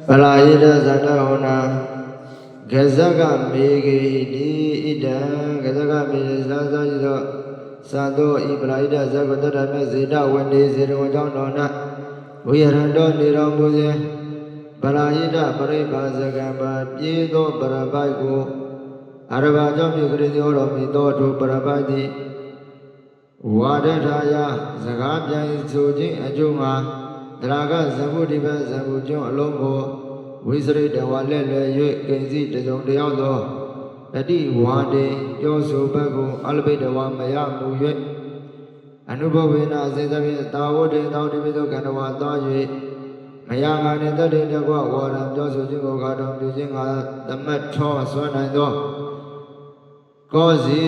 ပလာယိတဇတဟောနာဂဇကမေဂိတိဣဒံဂဇကမေသာသာဤသောသာသောဤပလာယိတဇဂတတမေဇေတဝန္တိဇေရဝကြောင့်တော်၌ဝိရဏတောနေတော်မူစဉ်ပလာယိတပရိပါဇကံပါပြေသောပရပိုက်ကိုအရဘာကြောင့်ပြုကြည်တော်တော်မူသောထိုပရပိုက်သည်ဝါဒထာယစကားပြန်ဆိုခြင်းအကျိုးမှာတရာကဇဗုတိပဇဗုကျွန်းအလုံးကိုဝိစရိတဝါလက်လွယ်၍ကိဉ္စီတစုံတယောက်သောတတိဝါတေပြောဆိုဘက်ကိုအလပိတဝါမရမူ၍အနုဘဝေနစေသဖြင့်တာဝတေတောတိပိသောကန္တဝါသွား၍မရငါနှင့်တတိတကွဝါရံပြောဆိုခြင်းကိုကာတော်ပြုခြင်းကသမတ်ထောဆွမ်းနိုင်သောကောစီ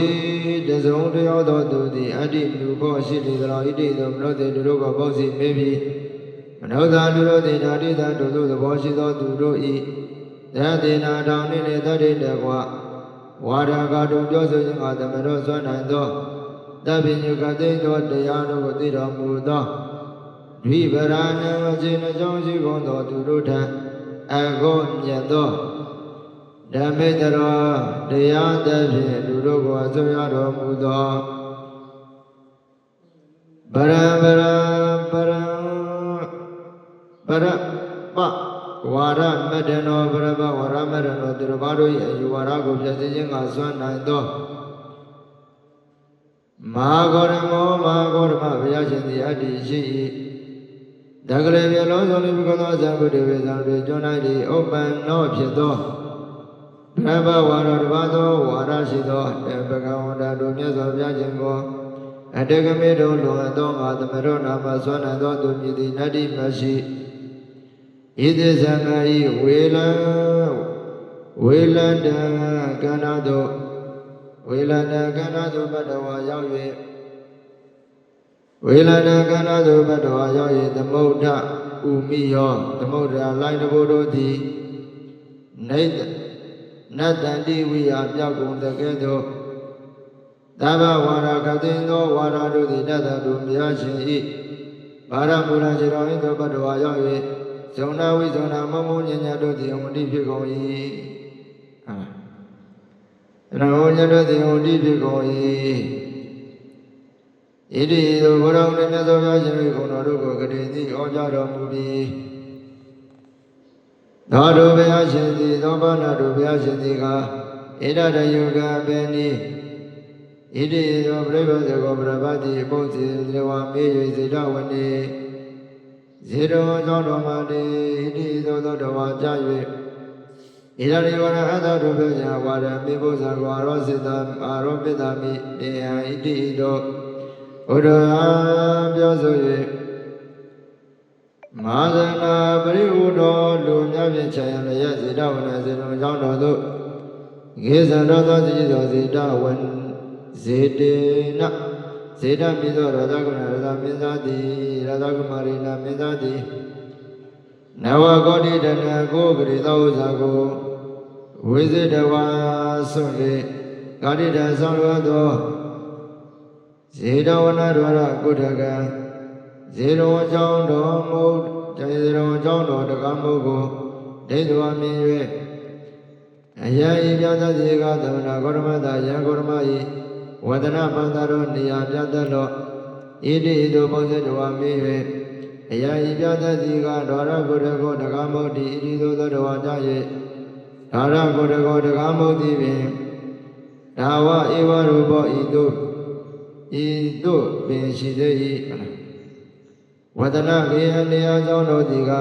တစုံတယောက်သောသူသည်အတ္တိလူဖို့ရှိလေသောဣတိသောမနောတေသူတို့ကပေါ့စီမေးပြီးမနောသာလူတို့သည်ဓာတိသာတို့သဘောရှိသောသူတို့၏သတေနာတောင်နှင့်တတိတကွဝါဒကာတုပြောဆိုခြင်းကသမတော်ဆွမ်းနိုင်သောတပိညုကတိသောတရားတို့ကိုသိတော်မူသောဒိဗရာဏဝခြင်းအကြောင်းရှိကုန်သောသူတို့ထံအကောမြတ်သောဓမ္မိတရောတရားသဖြင့်လူတို့ကိုအစိုးရတော်မူသောပရပဝါရမတ္တနောပရပဝါရမတ္တနောသူတို့ဘာတို့၏အယူဝါဒကိုပြည့်စုံခြင်းကစွမ်းနိုင်သောမဟာဂေါရမောမဟာဂေါရမဘုရားရှင်သည်အတ္တိရှိ၏တကလေးပြလုံးစုံလေးဘုကောသောဇံဘုဒ္ဓဝေဇံတွေကျွမ်း၌သည်ဥပ္ပန္နောဖြစ်သောပရပဝါရတပါသောဝါရရှိသောတေပကဝန္တာတို့မြတ်စွာဘုရားရှင်ကိုအတကမေတို့လွန်သောငါသမရောနာမစွမ်းနိုင်သောသူမြည်သည်နတ္တိမရှိဣတိသံဃာဤဝေလန္တကန္နာတို့ဝေလန္တကန္နာတို့ဘတ်တော်ရောက်၍ဝေလန္တကန္နာတို့ဘတ်တော်ရောက်၍သမုဒ္ဒဥမိယောသမုဒ္ဒရာလိုင်းတဘုတို့သည်နတ္တန္တိဝိယပြောက်ကုန်တဲ့ကဲ့သို့သဗ္ဗဝါရကတိသောဝါရတို့သည်တတ္တတို့မြာရှင်၏ဘာရမူလခြေတော်၏သောဘတ်တော်ရောက်၍ဇုံနာဝိဇုံနာမမုံညညာတို့သည်ဝတိဖြစ်ကုန်၏ရဟောညတို့သည်ဝတိဖြစ်ကုန်၏ဣတိသောဘုရားနှင့်မြတ်စွာဘုရားရှင်၏ဂုဏ်တော်တို့ကိုကတိသည်ဩကြားတော်မူပြီးသောတို့ဘုရားရှင်သည်သောဘာနာတို့ဘုရားရှင်သည်ကဣဒတယုကပေနိဣတိသောပြိပဇေကောပရပတိပုဇ္ဇေဇဝမေယဇေတဝနေဇေတောသောတော်မှာတိဣတိသောတော်ဝါကြ၍ဣဒရိဝရအတ္တတို့ပြောကြဝါရမေဘုဇာဝါရောစေတအာရောပိတမိတေယဣတိသောဘုရားပြောဆို၍မဟာဇနာပရိဝုဒောလူများဖြင့်ခြံရလျက်ဇေတဝနဇေတောကြောင့်တော်သို့ဂေဇံတော်သောတိသောဇေတဝနဇေတေနဇေတပိသောရသကုဏရသမင်းသားသည်ရသကုမာရိနာမင်းသားသည်နဝကောတိတနကိုဂရိသောဥစ္စာကိုဝိဇေတဝါဆွန့်လေကာတိတဆောင်လွှတ်သောဇေတဝနဒဝရကုဋ္ဌကံဇေရဝကြောင့်တော်မုတ်ဇေရဝကြောင့်တော်တက္ကမုတ်ကိုဒိဋ္ဌဝမြင်၍အယံဤပြသစီကသမဏဂေါရမတယံဂေါရမဤဝဒနာပန္တရောနေရာပြတတ်လောဣတိသောဘုဇ္ဇတဝမေ၍အယံဤပြသစီကဒွါရကုတကောတက္ကမုတ်တိဣတိသောတဝါကြ၍ဒွါရကုတကောတက္ကမုတ်တိပင်ဒါဝဧဝရူပောဤသို့ပင်ရှိသေး၏ဝဒနာကေယနေရာကြောင့်တို့သည်က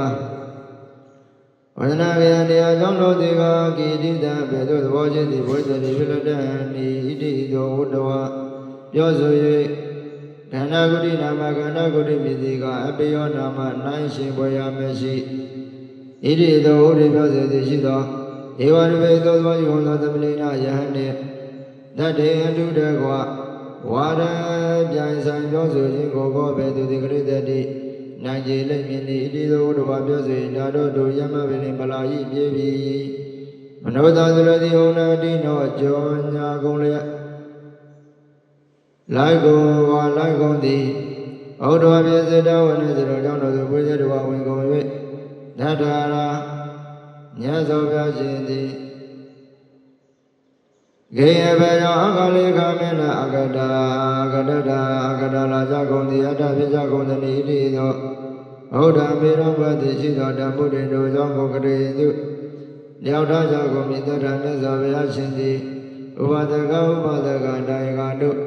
ဝဒနာကေယနေရာကြောင့်တို့သည်ကကိတိတံဘေသို့သဘောချင်းသည်ဘုဇ္ဇတိပြလတ္တနိဣတိသောဝတ္တဝပြောဆို၍ခန္ဓာဂုတိနာမခန္ဓာဂုတိမြည်သည်ကအပယောနာမနိုင်ရှင်ဘွယ်ရမရှိဣတိသောဥဒိပြောစေသည်ရှိသောဧဝရဘေသောသောယုံသောသမလိနာယဟန်နှင့်တတ္တေအတုတကွဝါရပြိုင်ဆိုင်ပြောဆိုခြင်းကိုဘောဘေသူတိကရိတတိနိုင်ကြလိမ့်မည်ဤတိသောဥဒ္ဓဘာပြောဆိုနာတို့တို့ယမပင်မလာဤပြေပြီမနောသာသရတိဟုဏတိနောကြောညာကုန်လျက်လိုက်ကုန်ဝါလိုက်ကုန်သည်ဩဒဝပြေစေတဝနစေတော်ကြောင့်တော်သူဘုရားတော်ဝင်ကုန်၍ သ ယထာရာမြတ်စွာဘုရားရှင်သည်ကေယဘေယောအကလိခမေနအကတာအကတတာအကတလာကြကုန်သည်အတ္တဖြစ်ကြကုန်သည်ဤတိသောဘုဒ္ဓမေရောဘတိရှိသောဓမ္မုတေတို့ကြောင့်ကိုကရေသူလျောက်ထားကြကုန်မြတ်တရမြတ်စွာဘုရားရှင်သည်ဥပဒကဥပဒကတိုင်ကတို့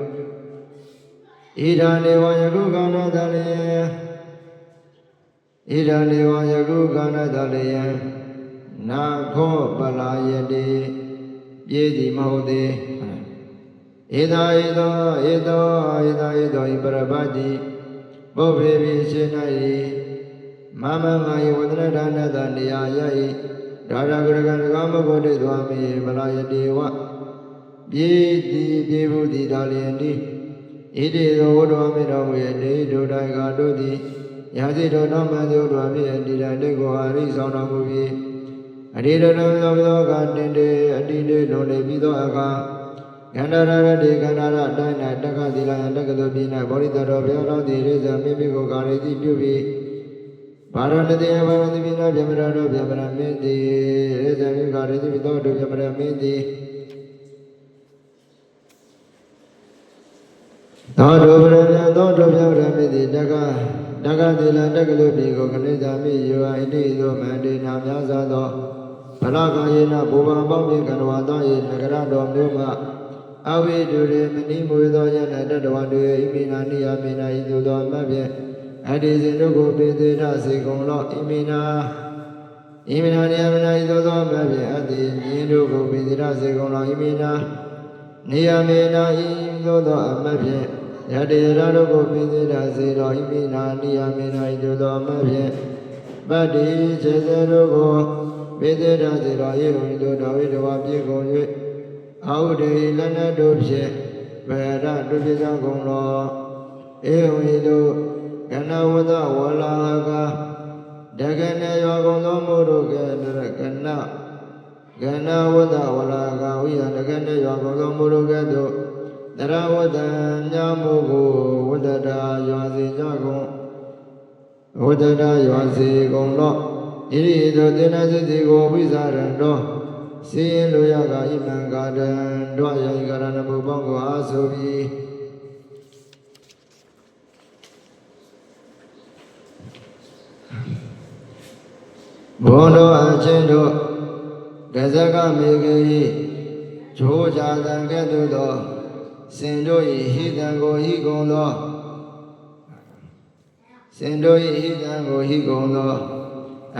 ဣဒာနေဝယကုကဏတလျေဣဒာနေဝယကုကဏတလျေနာခောပလာယတိပြေးသည်မဟုတ်သေးဧသာဧသောဧသောဧသာဧသောဤပရပတ်တိပုဗ္ဗေပိစေနယိမမငါယဝဒနာဒါနတနေယယယိဒါရဂရကံကမဂုတေသွာမေပလာယတိဝပြေးသည်ပြေးဘူးသည်ဒါလျင်တိဣတိသောဝတ္တဝမေတော်မူ၏နေဒုတိုင်ကတို့သည်ယာတိတော်တော်မှန်သောတော်မြတ်တိတန်တေကိုအာရိဆောင်တော်မူပြီးအရိဒတော်သောကတင်တေအတိတေလုံးနေပြီးသောအခါခန္ဓာရတေခန္ဓာရအတိုင်း၌တက္ကသီလယတက္ကသိုလ်ပြည်၌ဗောဓိတတော်ဘုရားတော်သည်ရေဇမိမိကိုကာရိတိပြုပြီးဘာရဏတိယဘာရဏတိပြည်၌ဗြဟ္မရတော်ဗြဟ္မရမင်းသည်ရေဇမိကာရိတိပြုသောတို့ဗြဟ္မရမင်းသည်သောတို့ဗြဟ္မရသောတို့ဗြဟ္မရမင်းသည်တက္ကသီလတက္ကသိုလ်ပြည်ကိုခဏိဇာမိယောဣတိသောမန္တေနာများစွာသောဗလကာယေနဘူပံပေါင်းပြေကံတော်သောယေနဂရတော်မျိုးမှအဝိဒုရေမဏိမွေသောယနတတဝတုယေဣမိနာနိယမေနာဤသို့သောအမတ်ဖြင့်အတ္တိစဉ်တို့ကိုပေသေးထစေကုန်လောဣမိနာနိယမေနာဤသို့သောအမတ်ဖြင့်အတ္တိမြင်းတို့ကိုပေသေးထစေကုန်လောဣမိနာနိယမေနာဤသို့သောအမတ်ဖြင့်ယတေရတို့ကိုပေသေးထစေတော်ဣမိနာနိယမေနာဤသို့သောအမတ်ဖြင့်ပတ္တိခြေစေတို့ကိုပေသေးထစေတော်ယေဝံတို့တော်ဝိတဝပြေကုန်၍အာဟုတေလနတို့ဖြင့်ဗေရတို့ပြသောကုန်လောဧဝံတို့ကဏဝဒဝလာကတကနေယောကုန်သောမို့တို့ကဲ့သို့ကဏဝဒဝလာကဝိယတကနေယောကုန်သောမို့တို့ကဲ့သို့တရဝတံညမို့ကိုဝတ္တတာရွာစေကြကုန်ဝတ္တတာရွာစေကုန်လောဣရိသောသေနစိတိကိုဝိဇာရံတော်စေရင်လိုရကဣမံကာတံတို့ယိကာရဏဘုပေါင်းကိုအားဆိုပြီးဘုံတော်အချင်းတို့ဒဇကမေကေဂျိုးကြတံကဲ့သို့သောစင်တို့၏ဟိတံကိုဟိကုန်သောစင်တို့၏ဟိတံကိုဟိကုန်သော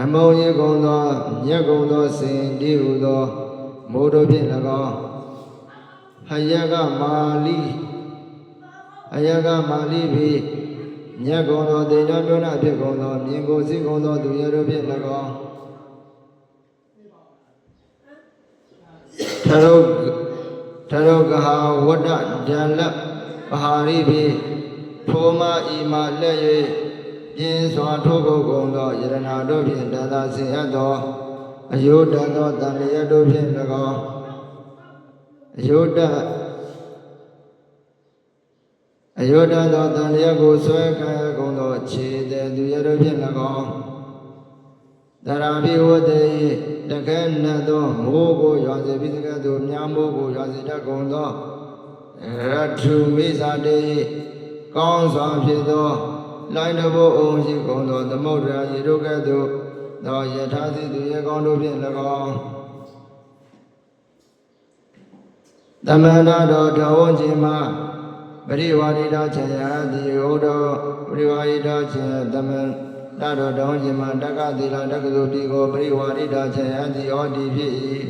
အမုံရေကုန်သောမြတ်ကုန်သောစင်တည်းဟုသောမိုးတို့ဖြင့်၎င်းဟယကမာလီပြီမြတ်ကုန်သောဒေနာမျိုးနာဖြစ်ကုန်သောမြင်ကိုစိကုန်သောသူရတို့ဖြင့်၎င်းထရုကဟာဝတ္တဒံလပဟာရိပြီထိုမဤမလက်၍ပြင်းစွာထိုးကုန်ကုန်သောယရနာတို့ဖြင့်တန်သာဆင်အပ်သောအယုဒ္ဓသောတန်လျက်တို့ဖြင့်၎င်းအယုဒ္ဓသောတန်လျက်ကိုဆွဲခံကုန်သောခြေသည်သူရတို့ဖြင့်၎င်းတရာဘိဝတေတကဲ့နတ်သောမိုးကိုရွာစေပြီးတကဲ့သို့မြားမိုးကိုရွာစေတတ်ကုန်သောရထုမိစ္ဆာတေကောင်းစွာဖြစ်သောလိုင်းတဘုံအောင်ရှိကုန်သောသမုဒ္ဒရာရေတို့ကဲ့သို့သောယထာစီသူရေကောင်းတို့ဖြင့်၎င်းသမန္တတော်ထဝခြင်းမှာပရိဝါရိတချေယတိဟောတော်ပရိဝါရိတချေသမန္တတော်ထဝခြင်းမှာတက္ကသီလတက္ကသိုလ်တိကိုပရိဝါရိတချေယတိဟောတိဖြစ်၏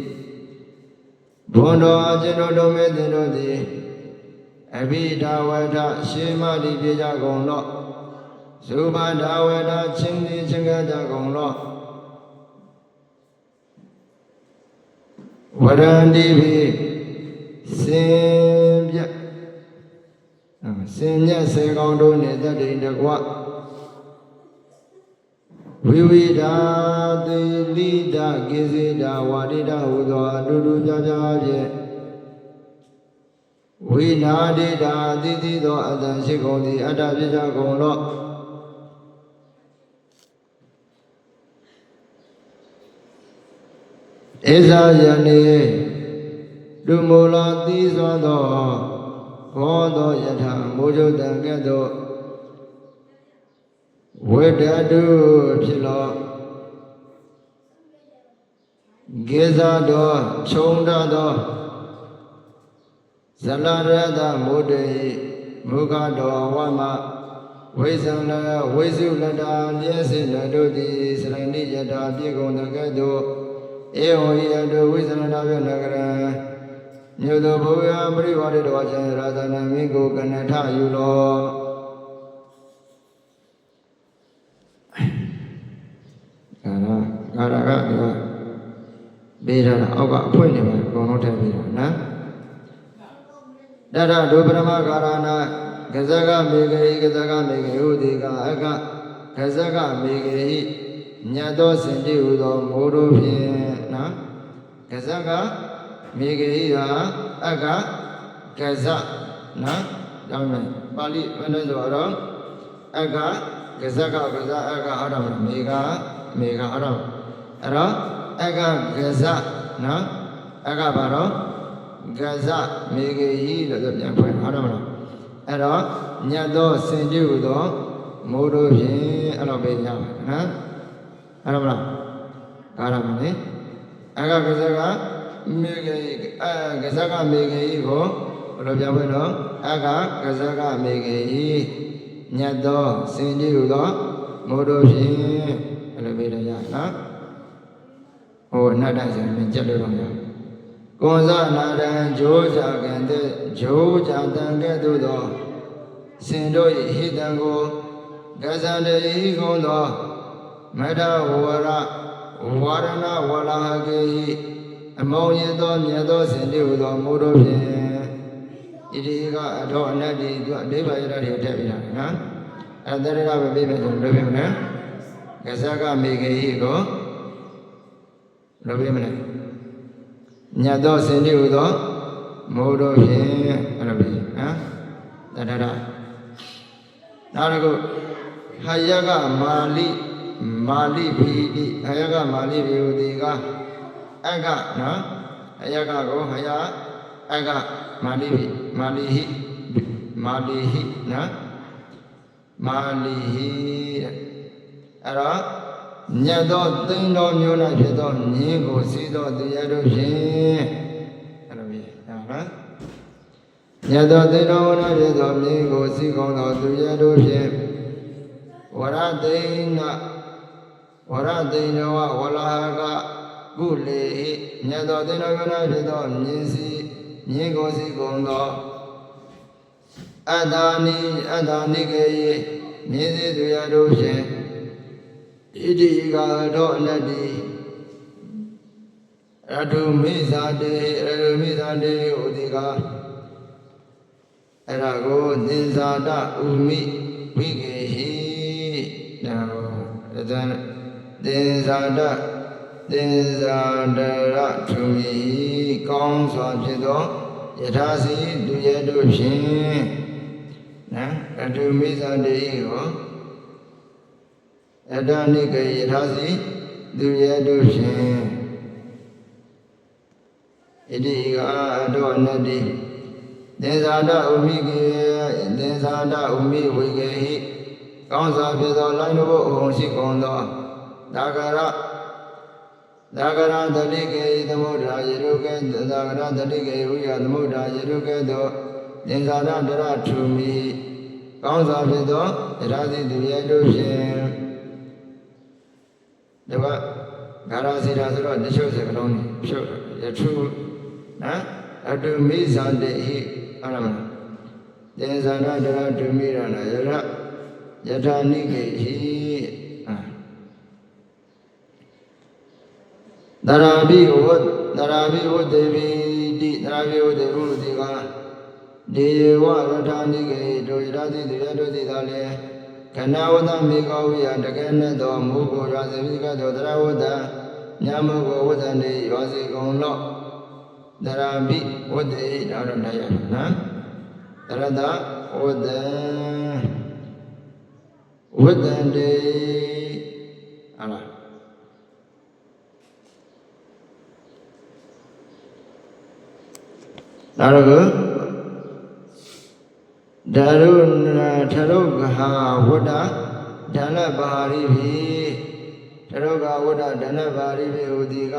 ဘုံတော်အကျဉ်တော်တို့မဲ့တင်တို့သည်အဘိဓာဝထရှေမတိပြေကြကုန်လော့သုဘဓာဝထချင်းသည်ချင်းကြကုန်လော့ဝရန္တိပိစင်မြတ်စေကောင်းတို့နှင့်တတ္တိတကွဝိဝိဒာသေလိဒကိစေဒဝါရိဒဟုသောအတူတူပြပြဖြင့်ဝိနာဒိတာအတိတိသောအတန်ရှိကုန်သည်အတ္တပြကြကုန်လော့ Esa yani Dumula tiso do Kodo yata mojo dangedo Wedadu pilo Geza do Chonda do Zalarada mode Muga do wama Wezala Wezulada Yesina do di Srani yata Pigon dangedo Eo yado Wezalada Nagara Nyodo Boya Mrivadi Dwajan Radana Mingo Kanata Yulo Gara Beda Oga Point Konote Bida Dada Dubrama Garana Gazaga Mege Gazaga Mege Udiga Aga Gazaga Mege Nyado Sendi Udo Modo Pina Gazaga Mege Aga Gaza Na Dame Bali Venezuela Aga Gazaga Gaza Aga Adam Mega Adam Ara Aga Gaza Na Aga Baro Gaza Mege Adam Ara Nyado Sendi Udo Modo Pina Alabella Arabra Aramane Aga Gazaga Mege Gazaga Mege Ho Robjabeno Aga Gazaga Mege Nyado Sendi Udo Modo Pina Alabella Oh Nada Jaluranga Gonza Nada Joja Gande Joja Dangedo Sendo Hidango Gazande Gondo Meda Wara Warana Walahage Amoyedo Nyedo Sendi Udo Modo Idiga Ado Nadi Deva Tabina Adara Baby Lubimina Gazaga Mege Ego Lubimina Nyado Sendi Udo Modo Arabi Dada Narago Hayaga Mali Bidi Hayaga Mali Biudiga Aga na Hayaga go Haya Aga Malihi na Malihi Ara Nyado Tindo Nyuna Pido Nigo Sido Diado Pin Arabi Nyado Tindo Nyuna Pido Nigo Sigo Diado Pin Waradina Walahaga Gule Nyado Tindo Nyuna Pido Nigo Sigo Adani Gaye Nisi Diado Pin Idiga do nadi Radu Mizade Udiga Erago Nizada Umi Vigehi Denzada Tumi Kong Swajido Yatasi Duyadu Shin Radu Mizade Adani Kayasi Duyadu Shin Idiga Ado Nadi Denzada Umi Vigehi Kansa Pido Lainobo Honsi Kondo Dagara Dalike Damudra Yeruke Dagara Dalike Uya Damudra Yeruke Do Denzada Dara Tumi Kansa Pido Rasi Duyadu Shin Deva Garasira Sura the shows a colony, sure, the true Adu Mizande Arama. Then Zana to Mirana Yatanike Darabi would Devi Darabi would the Rudiga Dewa Ratanike to Iradi the Yadu Dale Kanawada Mikawi and again the Mugo Razavika to Drawada Yamugo would and the Yasi Lock Darabi would the Aranaya Darada would the နောက်တစ်ခုဓာရုထရုကဟာဝတ္တဒါနပါရိဘိထရုကဝတ္တဒါနပါရိဘိဟူသည်က